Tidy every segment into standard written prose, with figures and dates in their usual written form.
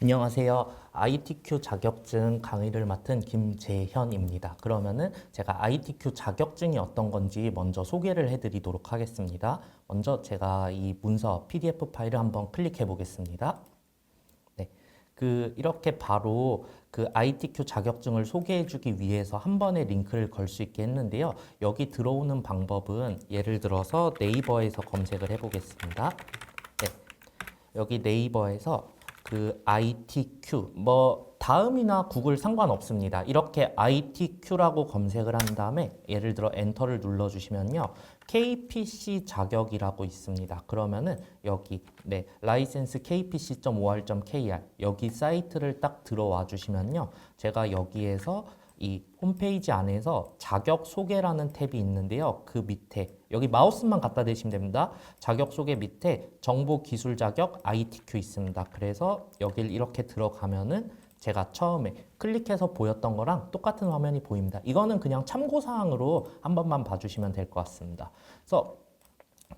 안녕하세요. ITQ 자격증 강의를 맡은 김재현입니다. 그러면은 제가 ITQ 자격증이 어떤 건지 먼저 소개를 해드리도록 하겠습니다. 먼저 제가 이 문서 PDF 파일을 한번 클릭해 보겠습니다. 네, 이렇게 바로 ITQ 자격증을 소개해주기 위해서 한 번에 링크를 걸 수 있게 했는데요. 여기 들어오는 방법은 예를 들어서 네이버에서 검색을 해보겠습니다. 네, 여기 네이버에서 ITQ 다음이나 구글 상관없습니다. 이렇게 ITQ라고 검색을 한 다음에 예를 들어 엔터를 눌러주시면요. KPC 자격이라고 있습니다. 그러면은 여기 라이센스 kpc.or.kr 여기 사이트를 딱 들어와 주시면요. 제가 여기에서 이 홈페이지 안에서 자격 소개라는 탭이 있는데요. 그 밑에 여기 마우스만 갖다 대시면 됩니다. 자격 소개 밑에 정보 기술 자격 ITQ 있습니다. 그래서 여길 이렇게 들어가면은 제가 처음에 클릭해서 보였던 거랑 똑같은 화면이 보입니다. 이거는 그냥 참고사항으로 한 번만 봐주시면 될 것 같습니다. 그래서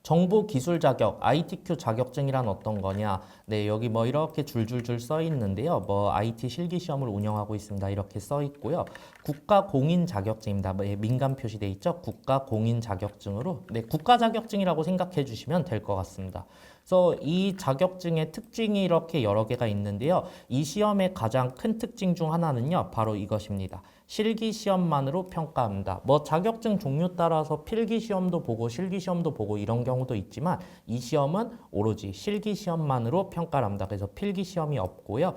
정보 기술 자격, ITQ 자격증이란 어떤 거냐? 네, 여기 이렇게 줄줄줄 써 있는데요. IT 실기 시험을 운영하고 있습니다. 이렇게 써 있고요. 국가 공인 자격증입니다. 민간 표시돼 있죠? 국가 공인 자격증으로 국가 자격증이라고 생각해 주시면 될 것 같습니다. 그래서 이 자격증의 특징이 이렇게 여러 개가 있는데요. 이 시험의 가장 큰 특징 중 하나는요. 바로 이것입니다. 실기 시험만으로 평가합니다. 자격증 종류 따라서 필기 시험도 보고 실기 시험도 보고 이런 경우도 있지만 이 시험은 오로지 실기 시험만으로 평가를 합니다. 그래서 필기 시험이 없고요.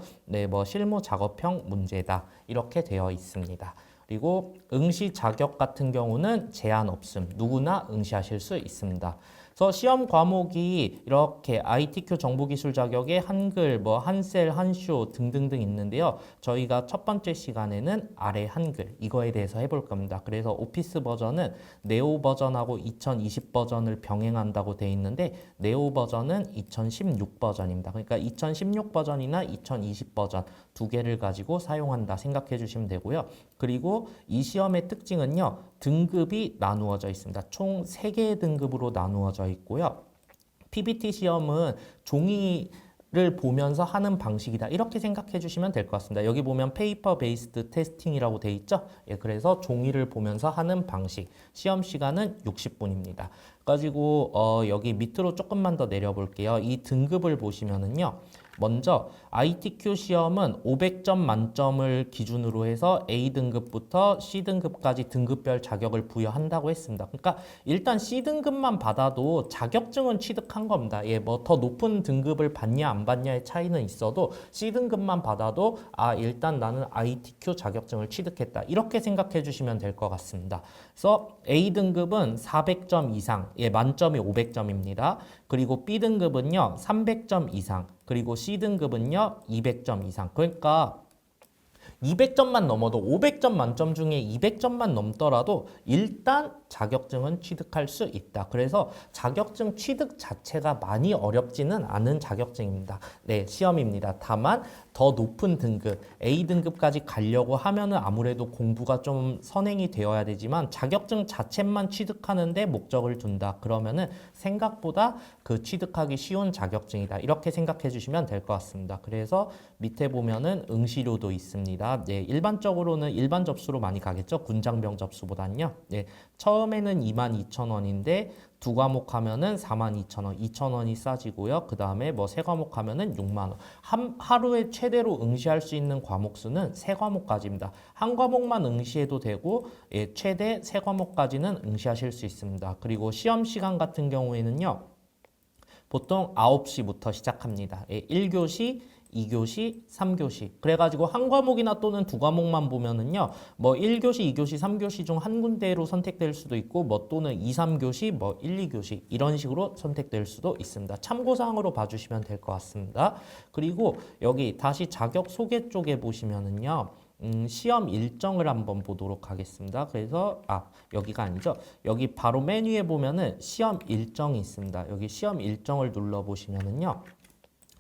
실무 작업형 문제다. 이렇게 되어 있습니다. 그리고 응시 자격 같은 경우는 제한 없음. 누구나 응시하실 수 있습니다. 그래서 시험 과목이 이렇게 ITQ 정보기술 자격에 한글, 한셀, 한쇼 등등등 있는데요. 저희가 첫 번째 시간에는 아래 한글 이거에 대해서 해볼 겁니다. 그래서 오피스 버전은 네오 버전하고 2020 버전을 병행한다고 되어 있는데 네오 버전은 2016 버전입니다. 그러니까 2016 버전이나 2020 버전 두 개를 가지고 사용한다 생각해 주시면 되고요. 그리고 이 시험의 특징은요. 등급이 나누어져 있습니다. 총 3개의 등급으로 나누어져 있고요. PBT 시험은 종이를 보면서 하는 방식이다. 이렇게 생각해 주시면 될 것 같습니다. 여기 보면 페이퍼 베이스드 테스팅이라고 돼 있죠. 그래서 종이를 보면서 하는 방식. 시험 시간은 60분입니다. 가지고 여기 밑으로 조금만 더 내려볼게요. 이 등급을 보시면은요. 먼저 ITQ 시험은 500점 만점을 기준으로 해서 A등급부터 C등급까지 등급별 자격을 부여한다고 했습니다. 그러니까 일단 C등급만 받아도 자격증은 취득한 겁니다. 더 높은 등급을 받냐 안 받냐의 차이는 있어도 C등급만 받아도 일단 나는 ITQ 자격증을 취득했다. 이렇게 생각해 주시면 될 것 같습니다. 그래서 A등급은 400점 이상, 만점이 500점입니다. 그리고 B등급은요, 300점 이상, 그리고 C등급은요, 200점 이상. 그러니까 200점만 넘어도 500점 만점 중에 200점만 넘더라도 일단 자격증은 취득할 수 있다. 그래서 자격증 취득 자체가 많이 어렵지는 않은 자격증입니다. 시험입니다. 다만 더 높은 등급, A등급까지 가려고 하면은 아무래도 공부가 좀 선행이 되어야 되지만 자격증 자체만 취득하는데 목적을 둔다. 그러면은 생각보다 취득하기 쉬운 자격증이다. 이렇게 생각해 주시면 될 것 같습니다. 그래서 밑에 보면은 응시료도 있습니다. 일반적으로는 일반 접수로 많이 가겠죠. 군장병 접수보다는요. 처음에는 22,000원인데 두 과목 하면은 42,000원, 2,000원이 싸지고요. 그 다음에 세 과목 하면은 6만 원. 하루에 최대로 응시할 수 있는 과목 수는 3과목까지입니다. 한 과목만 응시해도 되고 최대 3과목까지는 응시하실 수 있습니다. 그리고 시험 시간 같은 경우에는요. 보통 9시부터 시작합니다. 1교시, 2교시, 3교시. 그래가지고 한 과목이나 또는 두 과목만 보면은요, 1교시, 2교시, 3교시 중 한 군데로 선택될 수도 있고, 또는 2, 3교시, 1, 2교시, 이런 식으로 선택될 수도 있습니다. 참고사항으로 봐주시면 될 것 같습니다. 그리고 여기 다시 자격 소개 쪽에 보시면은요, 시험 일정을 한번 보도록 하겠습니다. 그래서 여기가 아니죠. 여기 바로 메뉴에 보면은 시험 일정이 있습니다. 여기 시험 일정을 눌러 보시면은요.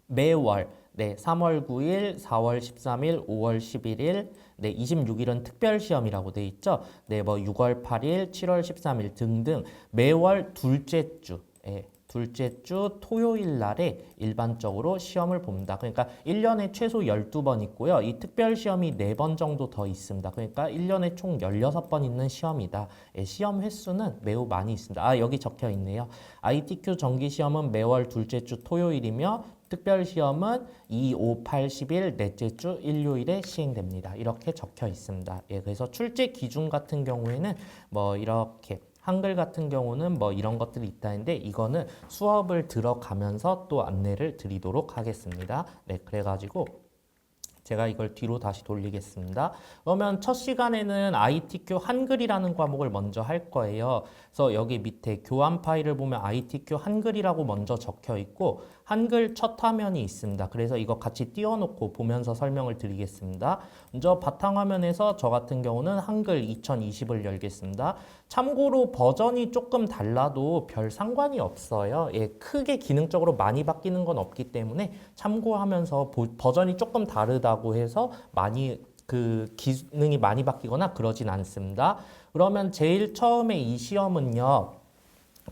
매월 3월 9일, 4월 13일, 5월 11일, 26일은 특별 시험이라고 돼 있죠. 6월 8일, 7월 13일 등등 매월 둘째 주 둘째 주 토요일 날에 일반적으로 시험을 봅니다. 그러니까 1년에 최소 12번 있고요. 이 특별 시험이 4번 정도 더 있습니다. 그러니까 1년에 총 16번 있는 시험이다. 예, 시험 횟수는 매우 많이 있습니다. 아, 여기 적혀 있네요. ITQ 정기 시험은 매월 둘째 주 토요일이며 특별 시험은 2, 5, 8, 10일 넷째 주 일요일에 시행됩니다. 이렇게 적혀 있습니다. 예, 그래서 출제 기준 같은 경우에는 뭐 이렇게 한글 같은 경우는 뭐 이런 것들이 있다는데 이거는 수업을 들어가면서 또 안내를 드리도록 하겠습니다. 네, 그래가지고 제가 이걸 뒤로 다시 돌리겠습니다. 그러면 첫 시간에는 ITQ 한글이라는 과목을 먼저 할 거예요. 그래서 여기 밑에 교환 파일을 보면 ITQ 한글이라고 먼저 적혀 있고 한글 첫 화면이 있습니다. 그래서 이거 같이 띄워놓고 보면서 설명을 드리겠습니다. 먼저 바탕화면에서 저 같은 경우는 한글 2020을 열겠습니다. 참고로 버전이 조금 달라도 별 상관이 없어요. 예, 크게 기능적으로 많이 바뀌는 건 없기 때문에 참고하면서 버전이 조금 다르다고 해서 많이 그 기능이 많이 바뀌거나 그러진 않습니다. 그러면 제일 처음에 이 시험은요.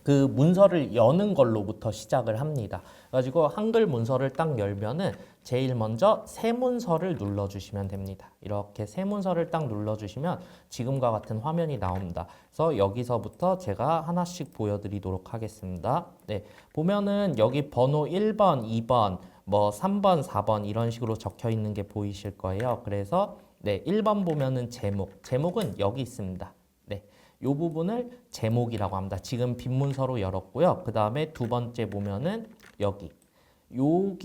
그 문서를 여는 걸로부터 시작을 합니다. 그래가지고 한글 문서를 딱 열면은 제일 먼저 새 문서를 눌러주시면 됩니다. 이렇게 새 문서를 딱 눌러주시면 지금과 같은 화면이 나옵니다. 그래서 여기서부터 제가 하나씩 보여드리도록 하겠습니다. 네, 보면은 여기 번호 1번, 2번, 뭐 3번, 4번 이런 식으로 적혀 있는 게 보이실 거예요. 그래서 네, 1번 보면은 제목은 여기 있습니다. 네. 이 부분을 제목이라고 합니다. 지금 빈 문서로 열었고요. 그 다음에 두 번째 보면은 여기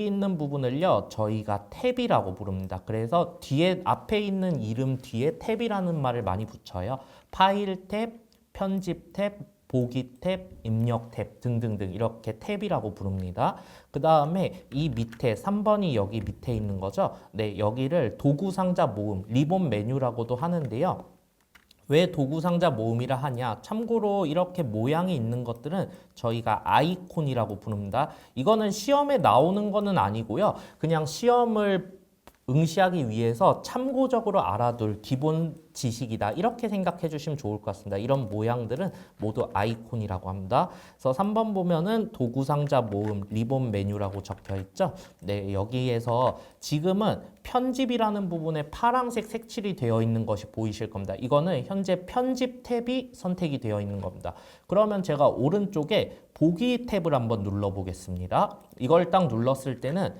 있는 부분을요 저희가 탭이라고 부릅니다. 그래서 뒤에 앞에 있는 이름 뒤에 탭이라는 말을 많이 붙여요. 파일 탭, 편집 탭, 보기 탭, 입력 탭 등등등 이렇게 탭이라고 부릅니다. 그 다음에 이 밑에 3번이 여기 밑에 있는 거죠. 네, 여기를 도구상자 모음, 리본 메뉴라고도 하는데요. 왜 도구상자 모음이라 하냐? 참고로 이렇게 모양이 있는 것들은 저희가 아이콘이라고 부릅니다. 이거는 시험에 나오는 거는 아니고요. 그냥 시험을 응시하기 위해서 참고적으로 알아둘 기본 지식이다. 이렇게 생각해 주시면 좋을 것 같습니다. 이런 모양들은 모두 아이콘이라고 합니다. 그래서 3번 보면은 도구상자 모음 리본 메뉴라고 적혀 있죠. 네, 여기에서 지금은 편집이라는 부분에 파란색 색칠이 되어 있는 것이 보이실 겁니다. 이거는 현재 편집 탭이 선택이 되어 있는 겁니다. 그러면 제가 오른쪽에 보기 탭을 한번 눌러 보겠습니다. 이걸 딱 눌렀을 때는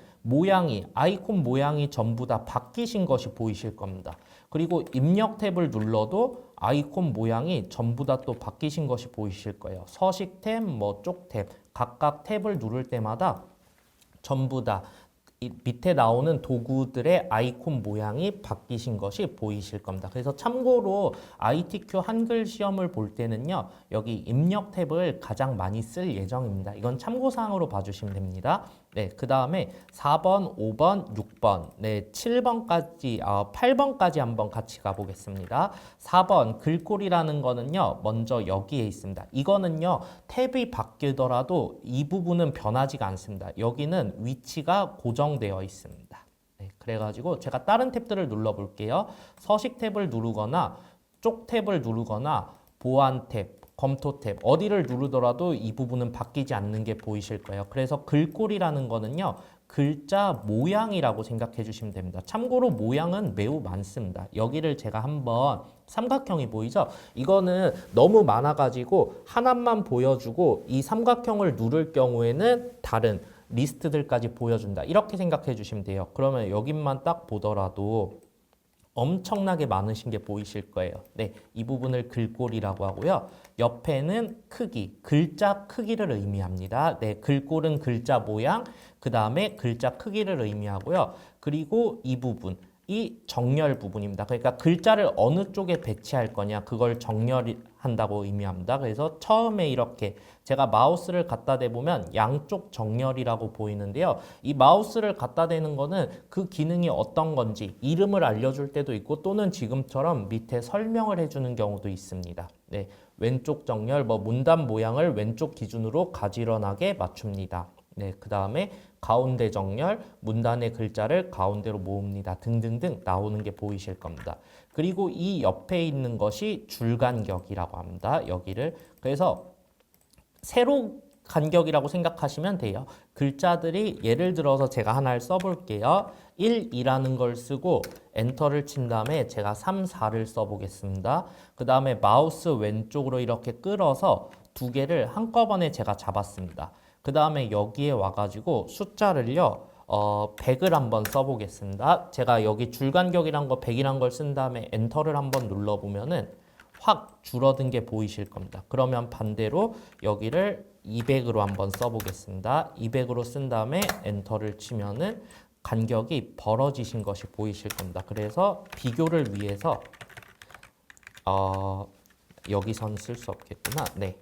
아이콘 모양이 전부 다 바뀌신 것이 보이실 겁니다. 그리고 입력 탭을 눌러도 아이콘 모양이 전부 다 또 바뀌신 것이 보이실 거예요. 서식 탭, 뭐 쪽 탭, 각각 탭을 누를 때마다 전부 다 이 밑에 나오는 도구들의 아이콘 모양이 바뀌신 것이 보이실 겁니다. 그래서 참고로 ITQ 한글 시험을 볼 때는요. 여기 입력 탭을 가장 많이 쓸 예정입니다. 이건 참고사항으로 봐주시면 됩니다. 네, 그 다음에 4번, 5번, 6번, 네, 7번까지, 8번까지 한번 같이 가보겠습니다. 4번 글꼴이라는 거는요, 먼저 여기에 있습니다. 이거는요, 탭이 바뀌더라도 이 부분은 변하지가 않습니다. 여기는 위치가 고정되어 있습니다. 네, 그래가지고 제가 다른 탭들을 눌러볼게요. 서식 탭을 누르거나 쪽 탭을 누르거나 보안 탭, 검토 탭 어디를 누르더라도 이 부분은 바뀌지 않는 게 보이실 거예요. 그래서 글꼴이라는 거는요. 글자 모양이라고 생각해 주시면 됩니다. 참고로 모양은 매우 많습니다. 여기를 제가 한번 삼각형이 보이죠? 이거는 너무 많아가지고 하나만 보여주고 이 삼각형을 누를 경우에는 다른 리스트들까지 보여준다. 이렇게 생각해 주시면 돼요. 그러면 여기만 딱 보더라도 엄청나게 많으신 게 보이실 거예요. 네, 이 부분을 글꼴이라고 하고요. 옆에는 크기, 글자 크기를 의미합니다. 네, 글꼴은 글자 모양, 그 다음에 글자 크기를 의미하고요. 그리고 이 부분, 이 정렬 부분입니다. 그러니까 글자를 어느 쪽에 배치할 거냐, 그걸 정렬한다고 의미합니다. 그래서 처음에 이렇게 제가 마우스를 갖다 대보면 양쪽 정렬이라고 보이는데요. 이 마우스를 갖다 대는 거는 그 기능이 어떤 건지 이름을 알려줄 때도 있고 또는 지금처럼 밑에 설명을 해주는 경우도 있습니다. 네, 왼쪽 정렬, 뭐 문단 모양을 왼쪽 기준으로 가지런하게 맞춥니다. 네, 그 다음에 가운데 정렬, 문단의 글자를 가운데로 모읍니다. 등등등 나오는 게 보이실 겁니다. 그리고 이 옆에 있는 것이 줄간격이라고 합니다. 여기를. 그래서 세로 간격이라고 생각하시면 돼요. 글자들이 예를 들어서 제가 하나를 써볼게요. 1이라는 걸 쓰고 엔터를 친 다음에 제가 3, 4를 써보겠습니다. 그 다음에 마우스 왼쪽으로 이렇게 끌어서 두 개를 한꺼번에 제가 잡았습니다. 그 다음에 여기에 와가지고 숫자를요 100을 한번 써보겠습니다. 제가 여기 줄간격이란 거 100이란 걸 쓴 다음에 엔터를 한번 눌러보면은 확 줄어든 게 보이실 겁니다. 그러면 반대로 여기를 200으로 한번 써보겠습니다. 200으로 쓴 다음에 엔터를 치면은 간격이 벌어지신 것이 보이실 겁니다. 그래서 비교를 위해서 여기선 쓸 수 없겠구나. 네.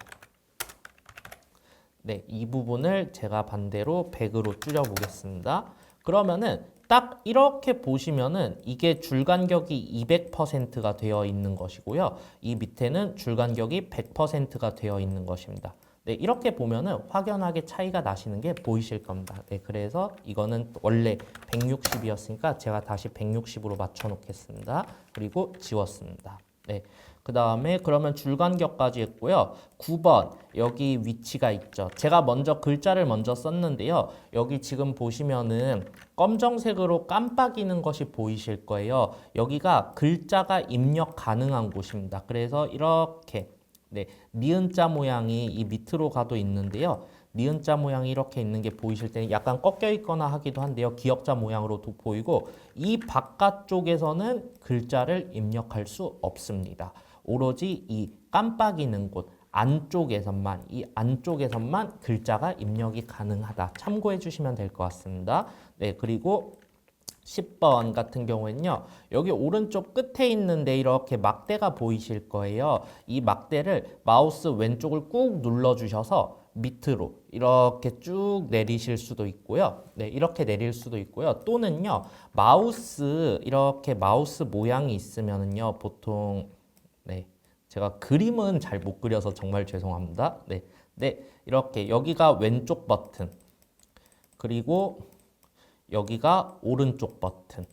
네, 이 부분을 제가 반대로 100으로 줄여보겠습니다. 그러면은 딱 이렇게 보시면은 이게 줄간격이 200%가 되어 있는 것이고요. 이 밑에는 줄간격이 100%가 되어 있는 것입니다. 네, 이렇게 보면은 확연하게 차이가 나시는 게 보이실 겁니다. 네, 그래서 이거는 원래 160이었으니까 제가 다시 160으로 맞춰 놓겠습니다. 그리고 지웠습니다. 네. 그 다음에 그러면 줄간격까지 했고요. 9번 여기 위치가 있죠. 제가 먼저 글자를 먼저 썼는데요. 여기 지금 보시면은 검정색으로 깜빡이는 것이 보이실 거예요. 여기가 글자가 입력 가능한 곳입니다. 그래서 이렇게 네, 니은자 모양이 이 밑으로 가도 있는데요. 니은자 모양이 이렇게 있는 게 보이실 때는 약간 꺾여 있거나 하기도 한데요. 기역자 모양으로도 보이고 이 바깥쪽에서는 글자를 입력할 수 없습니다. 오로지 이 깜빡이는 곳 안쪽에서만 이 안쪽에서만 글자가 입력이 가능하다. 참고해 주시면 될 것 같습니다. 네, 그리고 10번 같은 경우에는요. 여기 오른쪽 끝에 있는데 이렇게 막대가 보이실 거예요. 이 막대를 마우스 왼쪽을 꾹 눌러 주셔서 밑으로 이렇게 쭉 내리실 수도 있고요. 네, 이렇게 내릴 수도 있고요. 또는요. 이렇게 마우스 모양이 있으면은요. 보통 네. 제가 그림은 잘 못 그려서 정말 죄송합니다. 네. 네. 이렇게 여기가 왼쪽 버튼. 그리고 여기가 오른쪽 버튼.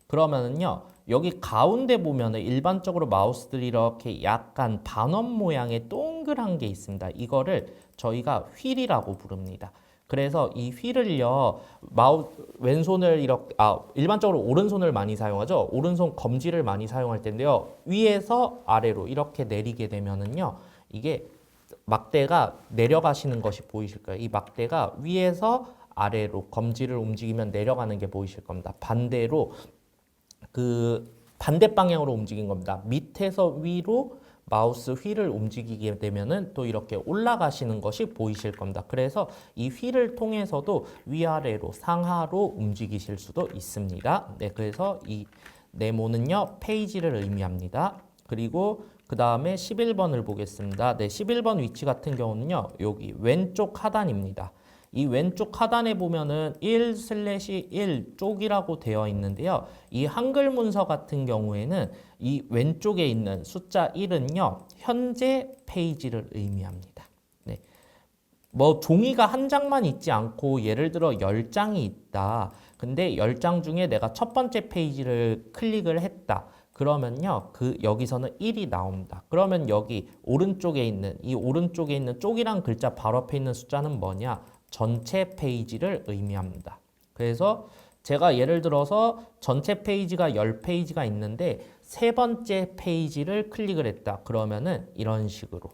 그러면은요. 여기 가운데 보면은 일반적으로 마우스들이 이렇게 약간 반원 모양의 동그란 게 있습니다. 이거를 저희가 휠이라고 부릅니다. 그래서 이 휠을요, 왼손을 이렇게, 일반적으로 오른손을 많이 사용하죠. 오른손 검지를 많이 사용할 텐데요. 위에서 아래로 이렇게 내리게 되면은요, 이게 막대가 내려가시는 것이 보이실 거예요. 이 막대가 위에서 아래로 검지를 움직이면 내려가는 게 보이실 겁니다. 반대로 반대 방향으로 움직인 겁니다. 밑에서 위로 마우스 휠을 움직이게 되면은 또 이렇게 올라가시는 것이 보이실 겁니다. 그래서 이 휠을 통해서도 위아래로 상하로 움직이실 수도 있습니다. 네, 그래서 이 네모는요 페이지를 의미합니다. 그리고 그 다음에 11번을 보겠습니다. 네, 11번 위치 같은 경우는요 여기 왼쪽 하단입니다. 이 왼쪽 하단에 보면은 1/1 쪽이라고 되어 있는데요. 이 한글 문서 같은 경우에는 이 왼쪽에 있는 숫자 1은요. 현재 페이지를 의미합니다. 네. 뭐 종이가 한 장만 있지 않고 예를 들어 10장이 있다. 근데 10장 중에 내가 첫 번째 페이지를 클릭을 했다. 그러면요. 여기서는 1이 나옵니다. 그러면 여기 오른쪽에 있는 쪽이란 글자 바로 앞에 있는 숫자는 뭐냐? 전체 페이지를 의미합니다. 그래서 제가 예를 들어서 전체 페이지가 10페이지가 있는데 세 번째 페이지를 클릭을 했다. 그러면은 이런 식으로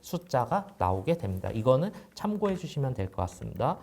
숫자가 나오게 됩니다. 이거는 참고해 주시면 될 것 같습니다.